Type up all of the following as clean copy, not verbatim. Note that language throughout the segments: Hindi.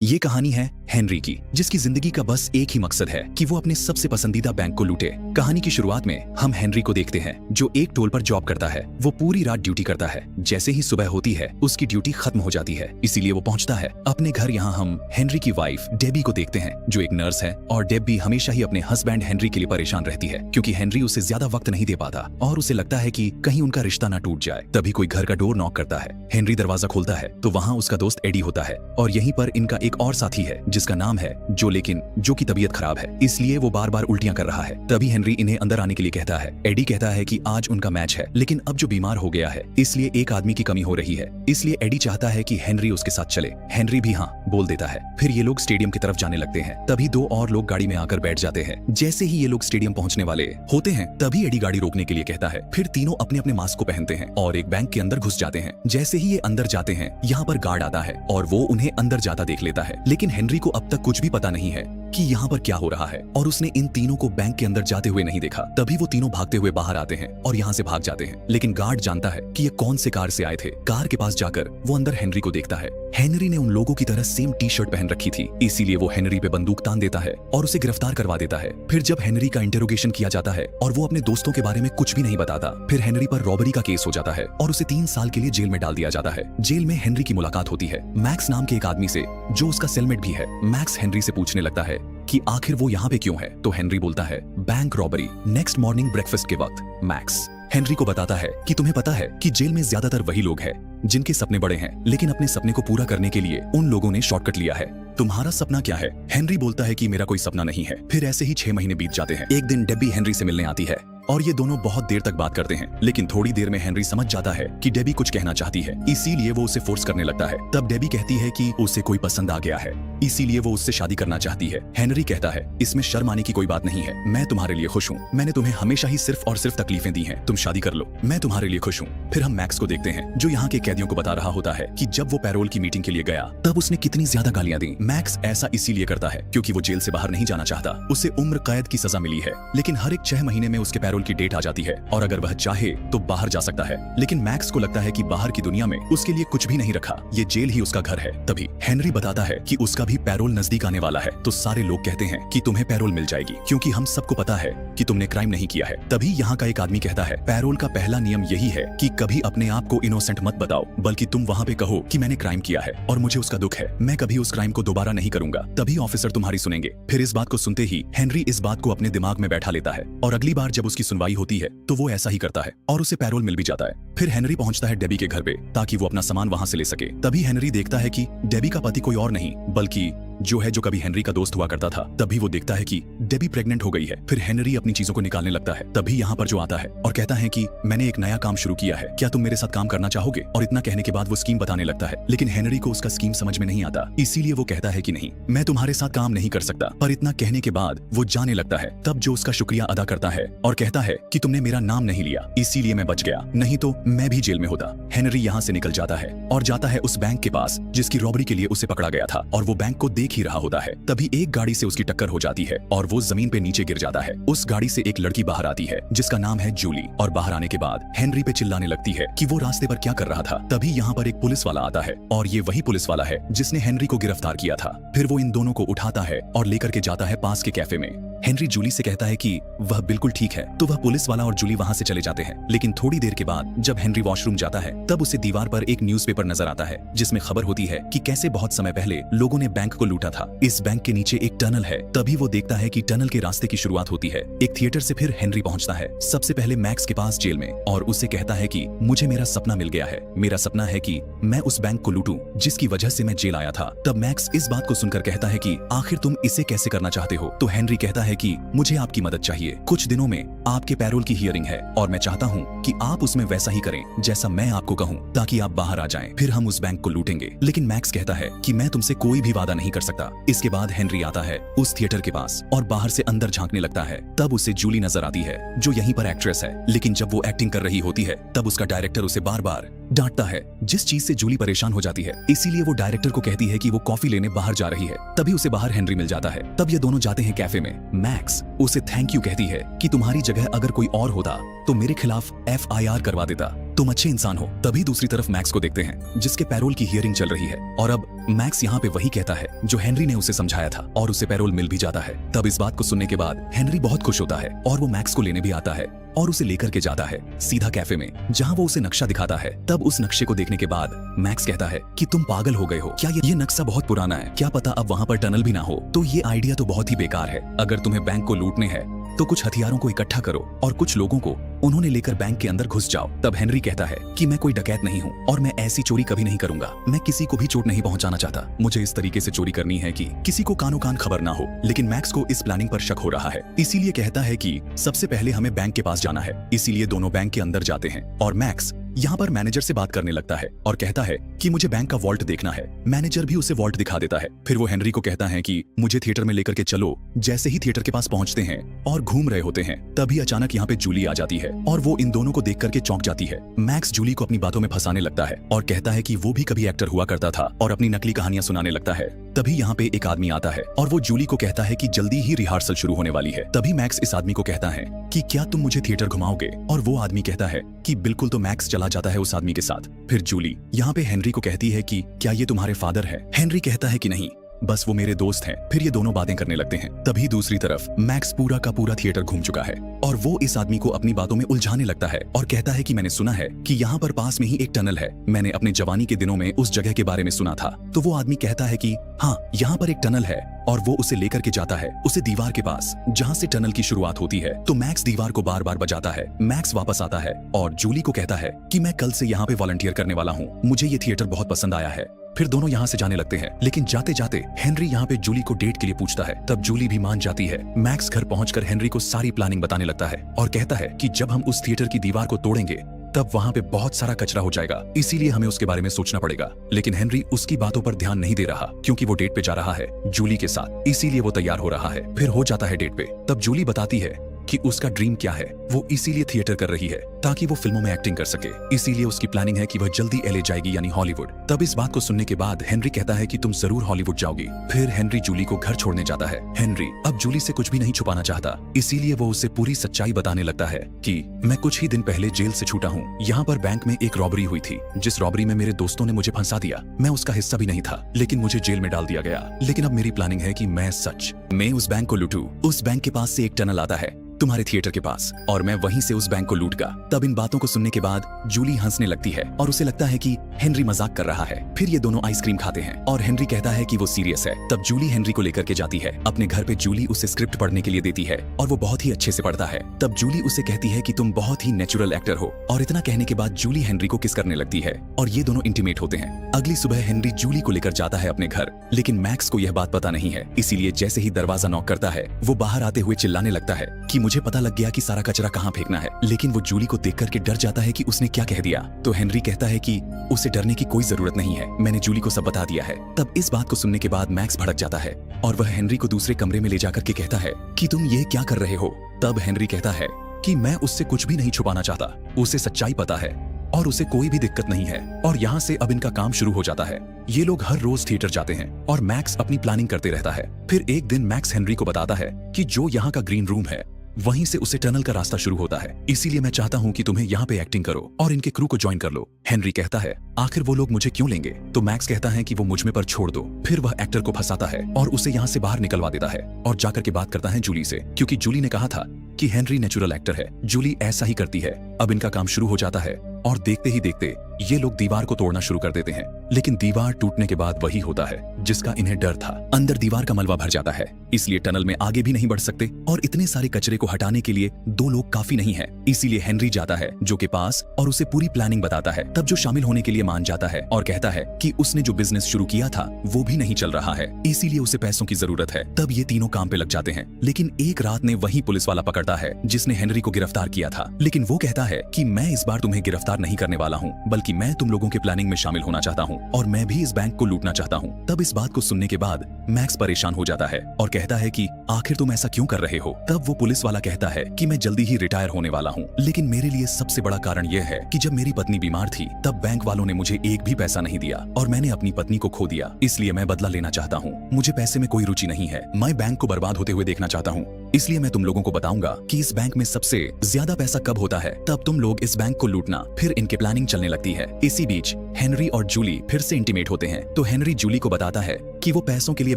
ये कहानी है हेनरी की, जिसकी जिंदगी का बस एक ही मकसद है कि वो अपने सबसे पसंदीदा बैंक को लूटे। कहानी की शुरुआत में हम हेनरी को देखते हैं, जो एक टोल पर जॉब करता है। वो पूरी रात ड्यूटी करता है। जैसे ही सुबह होती है उसकी ड्यूटी खत्म हो जाती है, इसीलिए वो पहुंचता है अपने घर। यहाँ हम हेनरी की वाइफ डेबी को देखते हैं, जो एक नर्स है। और डेबी हमेशा ही अपने हस्बैंड हेनरी के लिए परेशान रहती है, क्योंकि हेनरी उसे ज्यादा वक्त नहीं दे पाता और उसे लगता है कि कहीं उनका रिश्ता ना टूट जाए। तभी कोई घर का डोर नॉक करता है। हेनरी दरवाजा खोलता है तो वहाँ उसका दोस्त एडी होता है, और यहीं पर इनका एक और साथी है जिसका नाम है जो, लेकिन जो की तबीयत खराब है, इसलिए वो बार बार उल्टियां कर रहा है। तभी हेनरी इन्हें अंदर आने के लिए कहता है। एडी कहता है कि आज उनका मैच है, लेकिन अब जो बीमार हो गया है इसलिए एक आदमी की कमी हो रही है, इसलिए एडी चाहता है कि हेनरी उसके साथ चले। हेनरी भी हाँ बोल देता है। फिर ये लोग स्टेडियम की तरफ जाने लगते हैं। तभी दो और लोग गाड़ी में आकर बैठ जाते हैं। जैसे ही ये लोग स्टेडियम पहुंचने वाले होते हैं, तभी एडी गाड़ी रोकने के लिए कहता है। फिर तीनों अपने अपने मास्क को पहनते हैं और एक बैंक के अंदर घुस जाते हैं। जैसे ही ये अंदर जाते हैं, यहाँ पर गार्ड आता है और वो उन्हें अंदर जाता देख लेता है। लेकिन हेनरी को अब तक कुछ भी पता नहीं है कि यहाँ पर क्या हो रहा है, और उसने इन तीनों को बैंक के अंदर जाते हुए नहीं देखा। तभी वो तीनों भागते हुए बाहर आते हैं और यहाँ से भाग जाते हैं। लेकिन गार्ड जानता है कि ये कौन से कार से आए थे। कार के पास जाकर वो अंदर हेनरी को देखता है। हेनरी ने उन लोगों की तरह सेम टी शर्ट पहन रखी थी, इसीलिए वो हेनरी पे बंदूक तान देता है और उसे गिरफ्तार करवा देता है। फिर जब हेनरी का इंटेरोगेशन किया जाता है और वो अपने दोस्तों के बारे में कुछ भी नहीं बताता, फिर हेनरी पर रॉबरी का केस हो जाता है और उसे 3 साल के लिए जेल में डाल दिया जाता है। जेल में हेनरी की मुलाकात होती है मैक्स नाम के एक आदमी से, जो उसका सेलमेट भी है। मैक्स हेनरी से पूछने लगता है कि आखिर वो यहाँ पे क्यों है, तो हेनरी बोलता है bank robbery. Next morning breakfast के वक्त मैक्स हेनरी को बताता है कि तुम्हें पता है कि जेल में ज्यादातर वही लोग हैं जिनके सपने बड़े हैं, लेकिन अपने सपने को पूरा करने के लिए उन लोगों ने शॉर्टकट लिया है। तुम्हारा सपना क्या है? हेनरी बोलता है कि मेरा कोई सपना नहीं है। फिर ऐसे ही 6 महीने बीत जाते हैं। एक दिन डेबी हेनरी से मिलने आती है और ये दोनों बहुत देर तक बात करते हैं, लेकिन थोड़ी देर में हेनरी समझ जाता है कि डेबी कुछ कहना चाहती है, इसीलिए वो उसे फोर्स करने लगता है। तब डेबी कहती है कि उसे कोई पसंद आ गया है, इसीलिए वो उससे शादी करना चाहती है। हेनरी कहता है इसमें शर्म आने की कोई बात नहीं है, मैं तुम्हारे लिए खुश हूँ। मैंने तुम्हें हमेशा ही सिर्फ और सिर्फ तकलीफें दी हैं, तुम शादी कर लो, मैं तुम्हारे लिए खुश हूँ। फिर हम मैक्स को देखते हैं, जो यहाँ के कैदियों को बता रहा होता है कि जब वो पैरोल की मीटिंग के लिए गया तब उसने कितनी ज्यादा गालियां दी। मैक्स ऐसा इसीलिए करता है क्योंकि वो जेल से बाहर नहीं जाना चाहता। उसे उम्र कैद की सजा मिली है, लेकिन हर एक 6 महीने में उसके पैरोल की डेट आ जाती है और अगर वह चाहे तो बाहर जा सकता है। लेकिन मैक्स को लगता है कि बाहर की दुनिया में उसके लिए कुछ भी नहीं रखा, ये जेल ही उसका घर है। तभी हेनरी बताता है कि उसका भी पैरोल नजदीक आने वाला है, तो सारे लोग कहते हैं कि तुम्हें पैरोल मिल जाएगी, क्योंकि हम सबको पता है कि तुमने क्राइम नहीं किया है। तभी यहाँ का एक आदमी कहता है पैरोल का पहला नियम यही है कि कभी अपने आप को इनोसेंट मत बताओ, बल्कि तुम वहाँ पे कहो कि मैंने क्राइम किया है और मुझे उसका दुख है, मैं कभी उस क्राइम को दोबारा नहीं करूंगा, तभी ऑफिसर तुम्हारी सुनेंगे। फिर इस बात को सुनते ही हेनरी इस बात को अपने दिमाग में बैठा लेता है और अगली बार जब उसकी सुनवाई होती है तो वो ऐसा ही करता है और उसे पैरोल मिल भी जाता है। फिर हेनरी पहुंचता है डेबी के घर पे ताकि वो अपना सामान वहां से ले सके। तभी हेनरी देखता है कि डेबी का पति कोई और नहीं बल्कि जो है, जो कभी हेनरी का दोस्त हुआ करता था। तभी वो देखता है कि डेबी प्रेग्नेंट हो गई है। फिर हेनरी अपनी चीजों को निकालने लगता है। तभी यहाँ पर जो आता है और कहता है कि मैंने एक नया काम शुरू किया है, क्या तुम मेरे साथ काम करना चाहोगे? और इतना कहने के बाद वो स्कीम बताने लगता है, लेकिन हेनरी को उसका स्कीम समझ में नहीं आता, इसीलिए वो कहता है कि नहीं, मैं तुम्हारे साथ काम नहीं कर सकता। पर इतना कहने के बाद वो जाने लगता है। तब जो उसका शुक्रिया अदा करता है और कहता है कि तुमने मेरा नाम नहीं लिया, इसीलिए मैं बच गया, नहीं तो मैं भी जेल में होता। हेनरी यहाँ से निकल जाता है और जाता है उस बैंक के पास जिसकी रॉबरी के लिए उसे पकड़ा गया था, और वो बैंक को देख ही रहा होता है। तभी एक गाड़ी से उसकी टक्कर हो जाती है और वो जमीन पे नीचे गिर जाता है। उस गाड़ी से एक लड़की बाहर आती है जिसका नाम है जूली, और बाहर आने के बाद हेनरी पे चिल्लाने लगती है कि वो रास्ते पर क्या कर रहा था। तभी यहाँ पर एक पुलिस वाला आता है और ये वही पुलिस वाला है जिसने हेनरी को गिरफ्तार किया था। फिर वो इन दोनों को उठाता है और लेकर के जाता है पास के कैफे में। हेनरी जूली से कहता है कि वह बिल्कुल ठीक है, तो वह पुलिस वाला और जूली वहां से चले जाते हैं। लेकिन थोड़ी देर के बाद जब हेनरी वॉशरूम जाता है तब उसे दीवार पर एक न्यूज़पेपर नजर आता है जिसमें खबर होती है कि कैसे बहुत समय पहले लोगों ने बैंक को लूटा था। इस बैंक के नीचे एक टनल है। तभी वो देखता है कि टनल के रास्ते की शुरुआत होती है एक थिएटर से। फिर हेनरी पहुंचता है सबसे पहले मैक्स के पास जेल में और उससे कहता है कि मुझे मेरा सपना मिल गया है, मेरा सपना है कि मैं उस बैंक को लूटूं जिसकी वजह से मैं जेल आया था। तब मैक्स इस बात को सुनकर कहता है कि आखिर तुम इसे कैसे करना चाहते हो? तो हेनरी कहता है कि मुझे आपकी मदद चाहिए। कुछ दिनों में आपके पैरोल की हियरिंग है और मैं चाहता हूँ कि आप उसमें वैसा ही करें जैसा मैं आपको कहूँ, ताकि आप बाहर आ जाएं। फिर हम उस बैंक को लूटेंगे। लेकिन मैक्स कहता है कि मैं तुमसे कोई भी वादा नहीं कर सकता। इसके बाद हेनरी आता है उस थिएटर के पास और बाहर से अंदर झांकने लगता है। तब उसे जूली नजर आती है जो यहीं पर एक्ट्रेस है, लेकिन जब वो एक्टिंग कर रही होती है तब उसका डायरेक्टर उसे बार बार डांटता है, जिस चीज से जूली परेशान हो जाती है। इसीलिए वो डायरेक्टर को कहती है कि वो कॉफी लेने बाहर जा रही है। तभी उसे बाहर हेनरी मिल जाता है। तब ये दोनों जाते हैं कैफे में। मैक्स उसे थैंक यू कहती है कि तुम्हारी जगह अगर कोई और होता तो मेरे खिलाफ FIR करवा देता। तुम अच्छे इंसान हो। तभी दूसरी तरफ मैक्स को देखते हैं जिसके पैरोल की हियरिंग चल रही है और अब मैक्स यहाँ पे वही कहता है जो हेनरी ने उसे समझाया था और उसे पैरोल मिल भी जाता है। तब इस बात को सुनने के बाद हेनरी बहुत खुश होता है और वो मैक्स को लेने भी आता है और उसे लेकर के जाता है सीधा कैफे में जहाँ वो उसे नक्शा दिखाता है। तब उस नक्शे को देखने के बाद मैक्स कहता है कि तुम पागल हो गए हो क्या, ये नक्शा बहुत पुराना है, क्या पता अब वहाँ पर टनल भी ना हो। तो ये आइडिया तो बहुत ही बेकार है। अगर तुम्हें बैंक को लूटने हैं तो कुछ हथियारों को इकट्ठा करो और कुछ लोगों को उन्होंने लेकर बैंक के अंदर घुस जाओ। तब हेनरी कहता है कि मैं कोई डकैत नहीं हूँ और मैं ऐसी चोरी कभी नहीं करूंगा। मैं किसी को भी चोट नहीं पहुंचाना चाहता। मुझे इस तरीके से चोरी करनी है कि किसी को कानो कान खबर ना हो। लेकिन मैक्स को इस प्लानिंग पर शक हो रहा है, इसीलिए कहता है कि सबसे पहले हमें बैंक के पास जाना है। इसीलिए दोनों बैंक के अंदर जाते हैं और मैक्स यहाँ पर मैनेजर से बात करने लगता है और कहता है कि मुझे बैंक का वॉल्ट देखना है। मैनेजर भी उसे वॉल्ट दिखा देता है। फिर वो हेनरी को कहता है कि मुझे थिएटर में लेकर के चलो। जैसे ही थिएटर के पास पहुंचते हैं और घूम रहे होते हैं तभी अचानक यहाँ पे जूली आ जाती है और वो इन दोनों को देख करके चौंक जाती है। मैक्स जूली को अपनी बातों में फंसाने लगता है और कहता है कि वो भी कभी एक्टर हुआ करता था और अपनी नकली कहानियां सुनाने लगता है। तभी यहाँ पे एक आदमी आता है और वो जूली को कहता है कि जल्दी ही रिहर्सल शुरू होने वाली है। तभी मैक्स इस आदमी को कहता है कि क्या तुम मुझे थिएटर घुमाओगे, और वो आदमी कहता है कि बिल्कुल। तो मैक्स चला जाता है उस आदमी के साथ। फिर जूली यहाँ पे हेनरी को कहती है कि क्या ये तुम्हारे फादर है। हेनरी कहता है कि नहीं, बस वो मेरे दोस्त हैं। फिर ये दोनों बातें करने लगते हैं। तभी दूसरी तरफ मैक्स पूरा का पूरा थिएटर घूम चुका है और वो इस आदमी को अपनी बातों में उलझाने लगता है और कहता है कि मैंने सुना है कि यहाँ पर पास में ही एक टनल है। मैंने अपने जवानी के दिनों में उस जगह के बारे में सुना था। तो वो आदमी कहता है कि हाँ, यहाँ पर एक टनल है और वो उसे लेकर के जाता है उसे दीवार के पास जहाँ से टनल की शुरुआत होती है। तो मैक्स दीवार को बार बार बजाता है। मैक्स वापस आता है और जूली को कहता है कि मैं कल से यहाँ पे वॉलंटियर करने वाला हूँ, मुझे ये थिएटर बहुत पसंद आया है। फिर दोनों यहाँ से जाने लगते हैं। लेकिन जाते जाते हेनरी यहाँ पे जूली को डेट के लिए पूछता है। तब जूली भी मान जाती है। मैक्स घर पहुंचकर हेनरी को सारी प्लानिंग बताने लगता है और कहता है कि जब हम उस थिएटर की दीवार को तोड़ेंगे तब वहाँ पे बहुत सारा कचरा हो जाएगा, इसीलिए हमें उसके बारे में सोचना पड़ेगा। लेकिन हेनरी उसकी बातों पर ध्यान नहीं दे रहा क्योंकि वो डेट पे जा रहा है जूली के साथ, इसीलिए वो तैयार हो रहा है। फिर हो जाता है डेट पे। तब जूली बताती है कि उसका ड्रीम क्या है। वो इसीलिए थिएटर कर रही है ताकि वो फिल्मों में एक्टिंग कर सके। इसीलिए उसकी प्लानिंग है कि वह जल्दी एलए जाएगी, यानी हॉलीवुड। तब इस बात को सुनने के बाद हेनरी कहता है कि तुम जरूर हॉलीवुड जाओगी। फिर हेनरी जूली को घर छोड़ने जाता है। हेनरी अब जूली से कुछ भी नहीं छुपाना चाहता, इसीलिए वो उसे पूरी सच्चाई बताने लगता है कि मैं कुछ ही दिन पहले जेल से छूटा हूँ। यहाँ पर बैंक में एक रॉबरी हुई थी, जिस रॉबरी में मेरे दोस्तों ने मुझे फंसा दिया। मैं उसका हिस्सा भी नहीं था, लेकिन मुझे जेल में डाल दिया गया। लेकिन अब मेरी प्लानिंग है कि मैं उस बैंक को लूटूं। उस बैंक के पास से एक टनल आता है तुम्हारे थिएटर के पास और मैं वहीं से उस बैंक को लूटगा। तब इन बातों को सुनने के बाद जूली हंसने लगती है और उसे लगता है कि हेनरी मजाक कर रहा है। फिर ये दोनों आइसक्रीम खाते हैं और हेनरी कहता है कि वो सीरियस है। तब जूली हेनरी को लेकर के जाती है अपने घर पे। जूली उसे स्क्रिप्ट पढ़ने के लिए देती है और वो बहुत ही अच्छे से पढ़ता है। तब जूली उसे कहती है कि तुम बहुत ही नेचुरल एक्टर हो, और इतना कहने के बाद जूली हेनरी को किस करने लगती है और ये दोनों इंटीमेट होते हैं। अगली सुबह हेनरी जूली को लेकर जाता है अपने घर, लेकिन मैक्स को यह बात पता नहीं है। इसीलिए जैसे ही दरवाजा नॉक करता है वो बाहर आते हुए चिल्लाने लगता है कि मुझे पता लग गया कि सारा कचरा कहाँ फेंकना है। लेकिन वो जूली को देख करके डर जाता है कि उसने क्या कह दिया। तो हेनरी कहता है कि उसे डरने की कोई जरूरत नहीं है, मैंने जूली को सब बता दिया है। तब इस बात को सुनने के बाद मैक्स भड़क जाता है और वह हेनरी को दूसरे कमरे में ले जाकर के कहता है कि तुम ये क्या कर रहे हो। तब हेनरी कहता है कि मैं उससे कुछ भी नहीं छुपाना चाहता, उसे सच्चाई पता है और उसे कोई भी दिक्कत नहीं है। और यहाँ से अब इनका काम शुरू हो जाता है। ये लोग हर रोज थिएटर जाते हैं और मैक्स अपनी प्लानिंग करते रहता है। फिर एक दिन मैक्स हेनरी को बताता है कि जो यहाँ का ग्रीन रूम है वहीं से उसे टनल का रास्ता शुरू होता है, इसीलिए मैं चाहता हूँ कि तुम्हें यहाँ पे एक्टिंग करो और इनके क्रू को ज्वाइन कर लो। हेनरी कहता है आखिर वो लोग मुझे क्यों लेंगे। तो मैक्स कहता है कि वो मुझ में पर छोड़ दो। फिर वह एक्टर को फंसाता है और उसे यहाँ से बाहर निकलवा देता है और जाकर के बात करता है जूली से, क्योंकि जूली ने कहा था कि हेनरी नेचुरल एक्टर है। जूली ऐसा ही करती है। अब इनका काम शुरू हो जाता है और देखते ही देखते ये लोग दीवार को तोड़ना शुरू कर देते हैं। लेकिन दीवार टूटने के बाद वही होता है जिसका इन्हें डर था। अंदर दीवार का मलबा भर जाता है, इसलिए टनल में आगे भी नहीं बढ़ सकते और इतने सारे कचरे को हटाने के लिए 2 लोग काफी नहीं है। इसीलिए हेनरी जाता है जो के पास और उसे पूरी प्लानिंग बताता है। तब जो शामिल होने के लिए मान जाता है और कहता है कि उसने जो बिजनेस शुरू किया था वो भी नहीं चल रहा है, इसीलिए उसे पैसों की जरूरत है। तब ये तीनों काम पे लग जाते हैं। लेकिन एक रात ने वही पुलिस वाला पकड़ता है जिसने हेनरी को गिरफ्तार किया था। लेकिन वो कहता है कि मैं इस बार तुम्हें गिरफ्तार नहीं करने वाला हूँ, बल्कि मैं तुम लोगों के प्लानिंग में शामिल होना चाहता हूँ और मैं भी इस बैंक को लूटना चाहता हूँ। तब इस बात को सुनने के बाद मैक्स परेशान हो जाता है और कहता है कि आखिर तुम ऐसा क्यों कर रहे हो। तब वो पुलिस वाला कहता है कि मैं जल्दी ही रिटायर होने वाला हूँ, लेकिन मेरे लिए सबसे बड़ा कारण यह है कि जब मेरी पत्नी बीमार थी तब बैंक वालों ने मुझे एक भी पैसा नहीं दिया और मैंने अपनी पत्नी को खो दिया, इसलिए मैं बदला लेना चाहता हूँ। मुझे पैसे में कोई रुचि नहीं है, मैं बैंक को बर्बाद होते हुए देखना चाहता हूँ, इसलिए मैं तुम लोगों को बताऊंगा कि इस बैंक में सबसे ज्यादा पैसा कब होता है। तब तुम लोग इस बैंक को लूटना, फिर इनके प्लानिंग चलने लगती है। इसी बीच हेनरी और जूली फिर से इंटीमेट होते हैं। तो हेनरी जूली को बताता है कि वो पैसों के लिए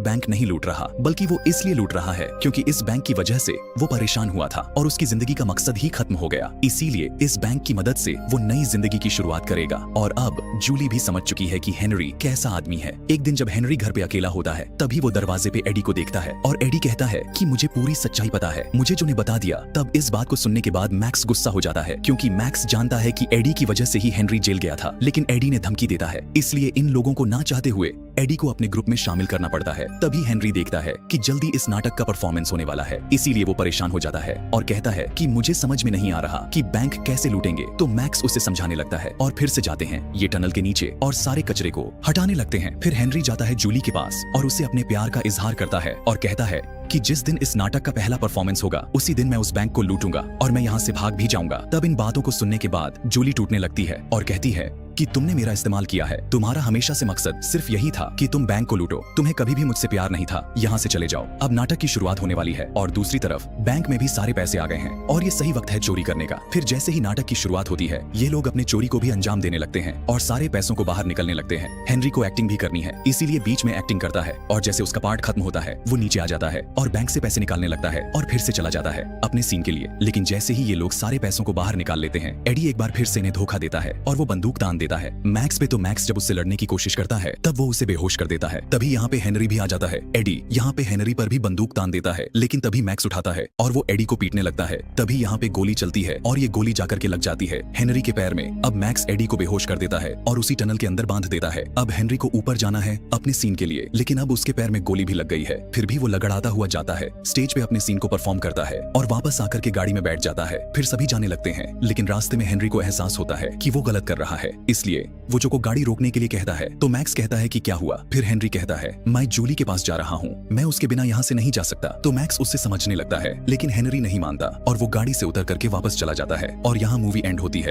बैंक नहीं लूट रहा, बल्कि वो इसलिए लूट रहा है क्योंकि इस बैंक की वजह से वो परेशान हुआ था और उसकी जिंदगी का मकसद ही खत्म हो गया। इसीलिए इस बैंक की मदद से वो नई जिंदगी की शुरुआत करेगा। और अब जूली भी समझ चुकी है कि हेनरी कैसा आदमी है। एक दिन जब हेनरी घर पे अकेला होता है, तभी वो दरवाजे पे एडी को देखता है और एडी कहता है कि मुझे पूरी सच्चाई पता है, मुझे जो ने बता दिया। तब इस बात को सुनने के बाद मैक्स गुस्सा हो जाता है क्योंकि मैक्स जानता है कि एडी की वजह से ही हेनरी जेल गया था, लेकिन एडी ने धमकी देता है। इसलिए इन लोगों को ना चाहते हुए एडी को अपने ग्रुप में शामिल करना पड़ता है। तभी हेनरी देखता है कि जल्दी इस नाटक का परफॉर्मेंस होने वाला है, इसीलिए वो परेशान हो जाता है और कहता है कि मुझे समझ में नहीं आ रहा कि बैंक कैसे लूटेंगे। तो मैक्स उसे समझाने लगता है और फिर से जाते हैं ये टनल के नीचे और सारे कचरे को हटाने लगते हैं। फिर हेनरी जाता है जूली के पास और उसे अपने प्यार का इजहार करता है और कहता है कि जिस दिन इस नाटक का पहला परफॉर्मेंस होगा, उसी दिन मैं उस बैंक को लूटूंगा और मैं यहाँ से भाग भी जाऊंगा। तब इन बातों को सुनने के बाद जूली टूटने लगती है और कहती है कि तुमने मेरा इस्तेमाल किया है, तुम्हारा हमेशा से मकसद सिर्फ यही था कि तुम बैंक को लूटो, तुम्हें कभी भी मुझसे प्यार नहीं था, यहाँ से चले जाओ। अब नाटक की शुरुआत होने वाली है और दूसरी तरफ बैंक में भी सारे पैसे आ गए हैं और ये सही वक्त है चोरी करने का। फिर जैसे ही नाटक की शुरुआत होती है, ये लोग अपने चोरी को भी अंजाम देने लगते हैं और सारे पैसों को बाहर निकलने लगते हैं। हेनरी को एक्टिंग भी करनी है, इसीलिए बीच में एक्टिंग करता है और जैसे उसका पार्ट खत्म होता है, वो नीचे आ जाता है और बैंक से पैसे निकालने लगता है और फिर से चला जाता है अपने सीन के लिए। लेकिन जैसे ही ये लोग सारे पैसों को बाहर निकाल लेते हैं, एडी एक बार फिर से इन्हें धोखा देता है और वो बंदूक तान देता है मैक्स पे। तो मैक्स जब उससे लड़ने की कोशिश करता है, तब वो उसे बेहोश कर देता है। तभी यहाँ पे हेनरी भी आ जाता है। एडी यहाँ पे हेनरी पर भी बंदूक तान देता है, लेकिन तभी मैक्स उठाता है और वो एडी को पीटने लगता है। तभी यहाँ पे गोली चलती है और ये गोली जाकर के लग जाती है हेनरी के पैर में। अब मैक्स एडी को बेहोश कर देता है और उसी टनल के अंदर बांध देता है। अब हेनरी को ऊपर जाना है अपने सीन के लिए, लेकिन अब उसके पैर में गोली भी लग गई है। फिर भी वो लगड़ाता हुआ जाता है, स्टेज पे अपने सीन को परफॉर्म करता है और वापस आकर के गाड़ी में बैठ जाता है। फिर सभी जाने लगते हैं, लेकिन रास्ते में हेनरी को एहसास होता है कि वो गलत कर रहा है, इसलिए वो जो को गाड़ी रोकने के लिए कहता है। तो मैक्स कहता है कि क्या हुआ? फिर हेनरी कहता है मैं जूली के पास जा रहा हूँ, मैं उसके बिना यहाँ से नहीं जा सकता। तो मैक्स उससे समझने लगता है, लेकिन हेनरी नहीं मानता और वो गाड़ी से उतर करके वापस चला जाता है और यहाँ मूवी एंड होती है।